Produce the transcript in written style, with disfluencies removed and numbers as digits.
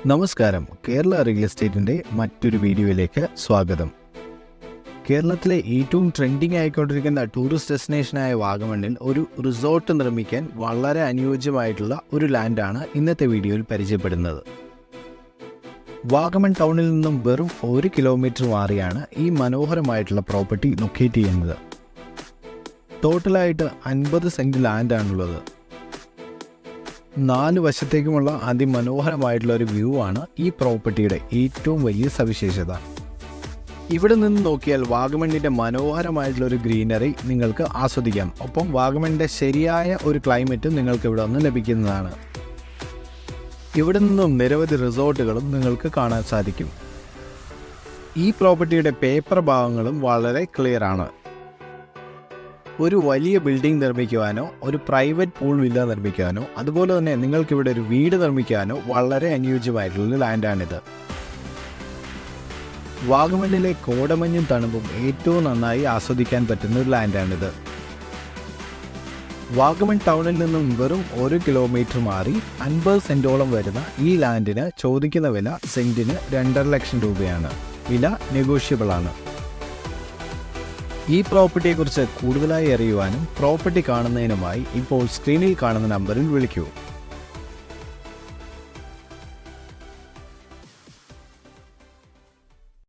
നമസ്കാരം. കേരള റിയൽ എസ്റ്റേറ്റിൻ്റെ മറ്റൊരു വീഡിയോയിലേക്ക് സ്വാഗതം. കേരളത്തിലെ ഏറ്റവും ട്രെൻഡിങ് ആയിക്കൊണ്ടിരിക്കുന്ന ടൂറിസ്റ്റ് ഡെസ്റ്റിനേഷനായ വാഗമണ്ണിൽ ഒരു റിസോർട്ട് നിർമ്മിക്കാൻ വളരെ അനുയോജ്യമായിട്ടുള്ള ഒരു ലാൻഡാണ് ഇന്നത്തെ വീഡിയോയിൽ പരിചയപ്പെടുന്നത്. വാഗമൺ ടൗണിൽ നിന്നും വെറും 1 കിലോമീറ്റർ മാറിയാണ് ഈ മനോഹരമായിട്ടുള്ള പ്രോപ്പർട്ടി ലൊക്കേറ്റ് ചെയ്യുന്നത്. ടോട്ടലായിട്ട് 50 സെൻറ്റ് ലാൻഡാണുള്ളത്. 4 വശത്തേക്കുമുള്ള അതിമനോഹരമായിട്ടുള്ള ഒരു വ്യൂ ആണ് ഈ പ്രോപ്പർട്ടിയുടെ ഏറ്റവും വലിയ സവിശേഷത. ഇവിടെ നിന്ന് നോക്കിയാൽ വാഗമണ്ണിൻ്റെ മനോഹരമായിട്ടുള്ള ഒരു ഗ്രീനറി നിങ്ങൾക്ക് ആസ്വദിക്കാം. ഒപ്പം വാഗമണ്ണിൻ്റെ ശരിയായ ഒരു ക്ലൈമറ്റും നിങ്ങൾക്ക് ഇവിടെ നിന്ന് ലഭിക്കുന്നതാണ്. ഇവിടെ നിന്നും നിരവധി റിസോർട്ടുകളും നിങ്ങൾക്ക് കാണാൻ സാധിക്കും. ഈ പ്രോപ്പർട്ടിയുടെ പേപ്പർ ഭാഗങ്ങളും വളരെ ക്ലിയർ ആണ്. ഒരു വലിയ ബിൽഡിംഗ് നിർമ്മിക്കുവാനോ ഒരു പ്രൈവറ്റ് പൂൾ വില്ല നിർമ്മിക്കാനോ അതുപോലെ തന്നെ നിങ്ങൾക്കിവിടെ ഒരു വീട് നിർമ്മിക്കാനോ വളരെ അനുയോജ്യമായിട്ടുള്ള ലാൻഡാണിത്. വാഗമണ്ണിലെ കോടമഞ്ഞും തണുപ്പും ഏറ്റവും നന്നായി ആസ്വദിക്കാൻ പറ്റുന്ന ഒരു ലാൻഡാണിത്. വാഗമൺ ടൗണിൽ നിന്നും വെറും 1 കിലോമീറ്റർ മാറി 50 സെൻറ്റോളം വരുന്ന ഈ ലാൻഡിന് ചോദിക്കുന്ന വില സെൻറ്റിന് 2.5 ലക്ഷം രൂപയാണ്. വില നെഗോഷ്യബിൾ ആണ്. ഈ പ്രോപ്പർട്ടിയെക്കുറിച്ച് കൂടുതലായി അറിയുവാനും പ്രോപ്പർട്ടി കാണുന്നതിനുമായി ഇപ്പോൾ സ്ക്രീനിൽ കാണുന്ന നമ്പറിൽ വിളിക്കൂ.